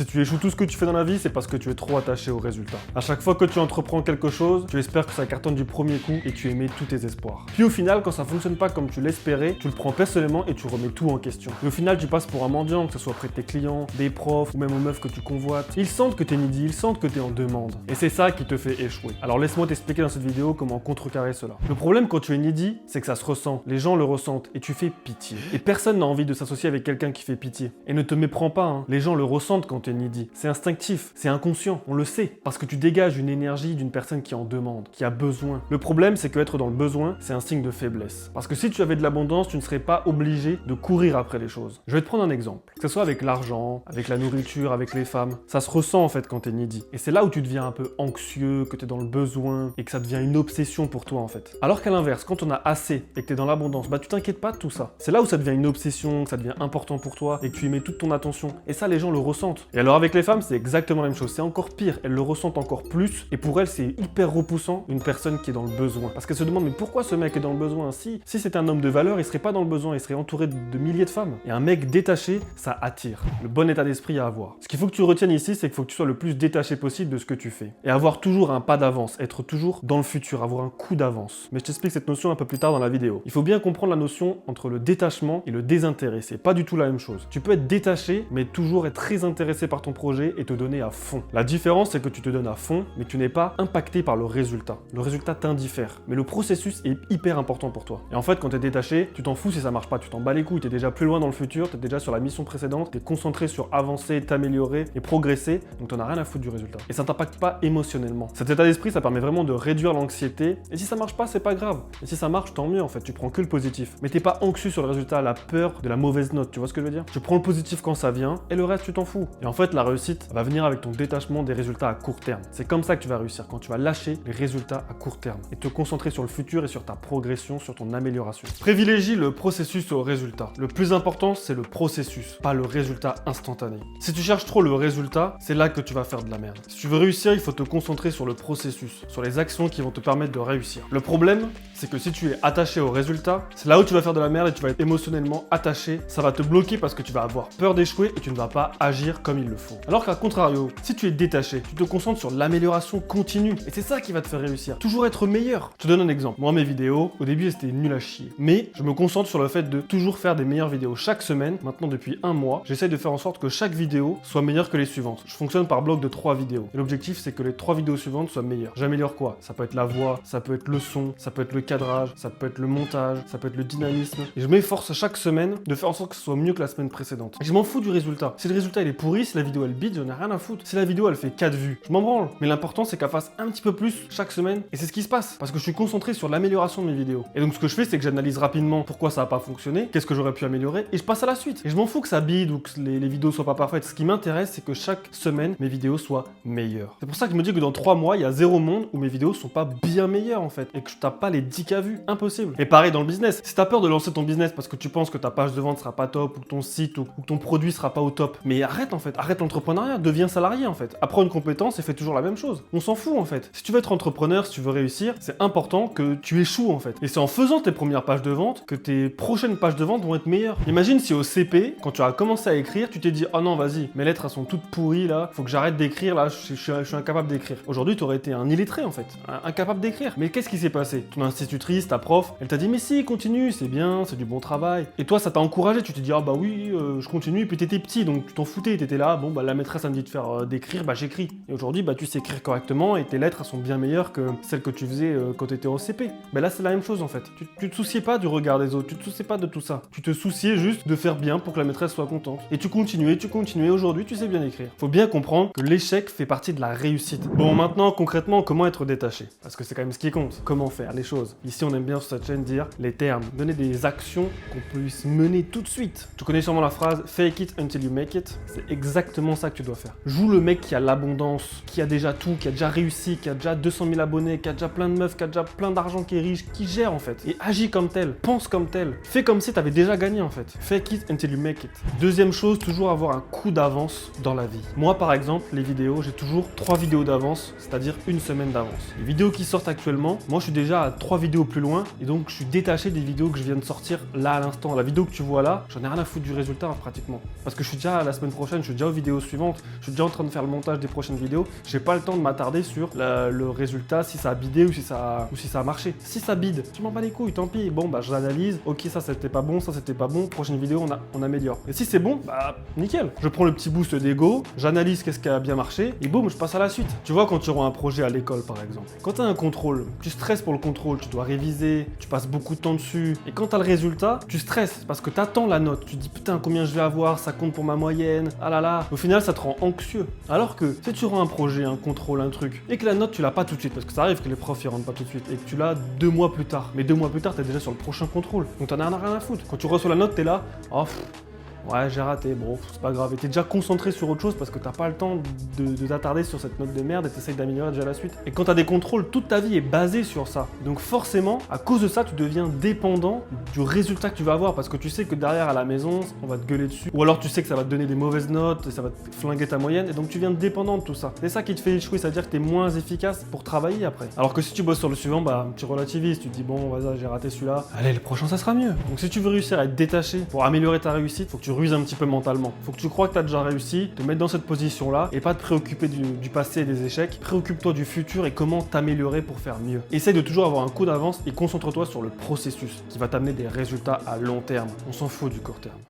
Si tu échoues tout ce que tu fais dans la vie, c'est parce que tu es trop attaché au résultat. À chaque fois que tu entreprends quelque chose, tu espères que ça cartonne du premier coup et tu émets tous tes espoirs. Puis au final, quand ça fonctionne pas comme tu l'espérais, tu le prends personnellement et tu remets tout en question. Et au final, tu passes pour un mendiant, que ce soit auprès de tes clients, des profs ou même aux meufs que tu convoites. Ils sentent que t'es needy, ils sentent que t'es en demande. Et c'est ça qui te fait échouer. Alors laisse-moi t'expliquer dans cette vidéo comment contrecarrer cela. Le problème quand tu es needy, c'est que ça se ressent. Les gens le ressentent et tu fais pitié. Et personne n'a envie de s'associer avec quelqu'un qui fait pitié. Et ne te méprends pas, hein. Les gens le ressentent quand tu es needy. C'est instinctif, c'est inconscient, on le sait. Parce que tu dégages une énergie d'une personne qui en demande, qui a besoin. Le problème, c'est qu'être dans le besoin, c'est un signe de faiblesse. Parce que si tu avais de l'abondance, tu ne serais pas obligé de courir après les choses. Je vais te prendre un exemple. Que ce soit avec l'argent, avec la nourriture, avec les femmes. Ça se ressent en fait quand tu es needy. Et c'est là où tu deviens un peu anxieux, que tu es dans le besoin et que ça devient une obsession pour toi en fait. Alors qu'à l'inverse, quand on a assez et que tu es dans l'abondance, bah tu t'inquiètes pas de tout ça. C'est là où ça devient une obsession, que ça devient important pour toi et que tu y mets toute ton attention. Et ça, les gens le ressentent. Et alors avec les femmes, c'est exactement la même chose. C'est encore pire. Elles le ressentent encore plus. Et pour elles, c'est hyper repoussant une personne qui est dans le besoin. Parce qu'elles se demandent, mais pourquoi ce mec est dans le besoin? Si c'était un homme de valeur, il serait pas dans le besoin. Il serait entouré de milliers de femmes. Et un mec détaché, ça attire. Le bon état d'esprit à avoir. Ce qu'il faut que tu retiennes ici, c'est qu'il faut que tu sois le plus détaché possible de ce que tu fais. Et avoir toujours un pas d'avance. Être toujours dans le futur. Avoir un coup d'avance. Mais je t'explique cette notion un peu plus tard dans la vidéo. Il faut bien comprendre la notion entre le détachement et le désintérêt. C'est pas du tout la même chose. Tu peux être détaché, mais toujours être très intéressé par ton projet et te donner à fond. La différence, c'est que tu te donnes à fond, mais tu n'es pas impacté par le résultat. Le résultat t'indiffère. Mais le processus est hyper important pour toi. Et en fait, quand tu es détaché, tu t'en fous si ça marche pas. Tu t'en bats les couilles. Tu es déjà plus loin dans le futur. Tu es déjà sur la mission précédente. Tu es concentré sur avancer, t'améliorer et progresser. Donc tu n'en as rien à foutre du résultat. Et ça t'impacte pas émotionnellement. Cet état d'esprit, ça permet vraiment de réduire l'anxiété. Et si ça marche pas, c'est pas grave. Et si ça marche, tant mieux en fait. Tu prends que le positif. Mais t'es pas anxieux sur le résultat, la peur de la mauvaise note. Tu vois ce que je veux dire? Tu prends le positif quand ça vient et le reste, tu t'en fous. Et en fait, la réussite va venir avec ton détachement des résultats à court terme. C'est comme ça que tu vas réussir, quand tu vas lâcher les résultats à court terme et te concentrer sur le futur et sur ta progression, sur ton amélioration. Privilégie le processus au résultat. Le plus important, c'est le processus, pas le résultat instantané. Si tu cherches trop le résultat, c'est là que tu vas faire de la merde. Si tu veux réussir, il faut te concentrer sur le processus, sur les actions qui vont te permettre de réussir. Le problème, c'est que si tu es attaché au résultat, c'est là où tu vas faire de la merde et tu vas être émotionnellement attaché. Ça va te bloquer parce que tu vas avoir peur d'échouer et tu ne vas pas agir comme il le faut. Alors qu'à contrario, si tu es détaché, tu te concentres sur l'amélioration continue et c'est ça qui va te faire réussir. Toujours être meilleur. Je te donne un exemple. Moi, mes vidéos, au début, c'était nul à chier. Mais je me concentre sur le fait de toujours faire des meilleures vidéos chaque semaine. Maintenant, depuis un mois, j'essaye de faire en sorte que chaque vidéo soit meilleure que les suivantes. Je fonctionne par bloc de 3 vidéos. Et l'objectif, c'est que les 3 vidéos suivantes soient meilleures. J'améliore quoi? Ça peut être la voix, ça peut être le son, ça peut être le cadrage, ça peut être le montage, ça peut être le dynamisme. Et je m'efforce chaque semaine de faire en sorte que ce soit mieux que la semaine précédente. Et je m'en fous du résultat. Si le résultat il est pourri, si la vidéo elle bide, j'en ai rien à foutre. Si la vidéo elle fait 4 vues, je m'en branle. Mais l'important c'est qu'elle fasse un petit peu plus chaque semaine. Et c'est ce qui se passe. Parce que je suis concentré sur l'amélioration de mes vidéos. Et donc ce que je fais, c'est que j'analyse rapidement pourquoi ça n'a pas fonctionné, qu'est-ce que j'aurais pu améliorer, et je passe à la suite. Et je m'en fous que ça bide ou que les vidéos soient pas parfaites. Ce qui m'intéresse, c'est que chaque semaine, mes vidéos soient meilleures. C'est pour ça que je me dis que dans 3 mois, il y a 0 monde où mes vidéos sont pas bien meilleures en fait. Et que je tape pas les 10K vues. Impossible. Et pareil dans le business. Si t'as peur de lancer ton business parce que tu penses que ta page de vente sera pas top, ou que ton site, ou que ton produit sera pas au top, mais arrête en fait. Arrête l'entrepreneuriat. Deviens salarié en fait. Apprends une compétence et fais toujours la même chose. On s'en fout en fait. Si tu veux être entrepreneur, si tu veux réussir, c'est important que tu échoues en fait. Et c'est en faisant tes premières pages de vente que tes prochaines pages de vente vont être meilleures. Imagine si au CP, quand tu as commencé à écrire, tu t'es dit oh non vas-y, mes lettres elles sont toutes pourries là, faut que j'arrête d'écrire là, je suis incapable d'écrire. Aujourd'hui tu aurais été un illettré en fait, incapable d'écrire. Mais qu'est-ce qui s'est passé? Ton institutrice, ta prof, elle t'a dit mais si continue, c'est bien, c'est du bon travail. Et toi ça t'a encouragé, tu t'es dit ah bah oui, je continue. Et puis t'étais petit donc tu t'en foutais, t'étais là, bon bah la maîtresse elle me dit de faire d'écrire, bah j'écris. Et aujourd'hui bah tu sais écrire correctement et tes lettres elles sont bien meilleures que celles que tu faisais quand t'étais au CP. Mais là c'est la même chose en fait. Tu te souciais pas du regard des autres, tu te souciais pas de tout ça. Tu te souciais juste de faire bien pour que la maîtresse soit contente. Et tu continuais, aujourd'hui tu sais bien écrire. Faut bien comprendre que l'échec fait partie de la réussite. Bon maintenant concrètement comment être détaché? Parce que c'est quand même ce qui compte. Comment faire les choses? Ici on aime bien sur cette chaîne dire les termes, donner des actions qu'on puisse mener tout de suite. Tu connais sûrement la phrase fake it until you make it. C'est exactement ça que tu dois faire. Joue le mec qui a l'abondance, qui a déjà tout, qui a déjà réussi, qui a déjà 200 000 abonnés, qui a déjà plein de meufs, qui a déjà plein d'argent, qui est riche, qui gère en fait. Et agis comme tel, pense comme tel. Fais comme si t'avais déjà gagné en fait. Fake it until you make it. Deuxième chose, toujours avoir un coup d'avance dans la vie. Moi par exemple, les vidéos, j'ai toujours 3 vidéos d'avance, c'est-à-dire une semaine d'avance. Les vidéos qui sortent actuellement, moi je suis déjà à 3 vidéos plus loin et donc je suis détaché des vidéos que je viens de sortir là à l'instant. La vidéo que tu vois là, j'en ai rien à foutre du résultat pratiquement. Parce que je suis déjà la semaine prochaine, je suis déjà aux vidéos suivantes. Je suis déjà en train de faire le montage des prochaines vidéos. J'ai pas le temps de m'attarder sur le résultat, si ça a bidé ou si ça a marché. Si ça bide, tu m'en bats les couilles, tant pis. Bon, bah je l'analyse. Ok, ça c'était pas bon, ça c'était pas bon. Prochaine vidéo, on améliore. Et si c'est bon, bah nickel. Je prends le petit boost d'ego, j'analyse qu'est-ce qui a bien marché et boum, je passe à la suite. Tu vois, quand tu auras un projet à l'école par exemple, quand tu as un contrôle, tu stresses pour le contrôle, tu dois réviser, tu passes beaucoup de temps dessus. Et quand tu as le résultat, tu stresses parce que tu attends la note. Tu te dis putain, combien je vais avoir, ça compte pour ma moyenne, ah là là. Au final, ça te rend anxieux. Alors que si tu rends un projet, un contrôle, un truc, et que la note, tu l'as pas tout de suite, parce que ça arrive que les profs ils rentrent pas tout de suite, et que tu l'as 2 mois plus tard. Mais 2 mois plus tard, tu es déjà sur le prochain contrôle. Donc t'en as rien à foutre. Quand tu reçois la note, tu es là, oh, ouais, j'ai raté, bon, c'est pas grave. Et t'es déjà concentré sur autre chose parce que t'as pas le temps de t'attarder sur cette note de merde et t'essayes d'améliorer déjà la suite. Et quand t'as des contrôles, toute ta vie est basée sur ça. Donc forcément, à cause de ça, tu deviens dépendant du résultat que tu vas avoir parce que tu sais que derrière à la maison, on va te gueuler dessus. Ou alors tu sais que ça va te donner des mauvaises notes et ça va te flinguer ta moyenne et donc tu viens dépendant de tout ça. C'est ça qui te fait échouer, c'est-à-dire que t'es moins efficace pour travailler après. Alors que si tu bosses sur le suivant, bah tu relativises, tu te dis bon, vas-y, j'ai raté celui-là. Allez, le prochain ça sera mieux. Donc si tu veux réussir à être détaché pour améliorer ta réussite, faut que tu ruses un petit peu mentalement. Faut que tu crois que tu as déjà réussi, te mettre dans cette position-là et pas te préoccuper du passé et des échecs. Préoccupe-toi du futur et comment t'améliorer pour faire mieux. Essaye de toujours avoir un coup d'avance et concentre-toi sur le processus qui va t'amener des résultats à long terme. On s'en fout du court terme.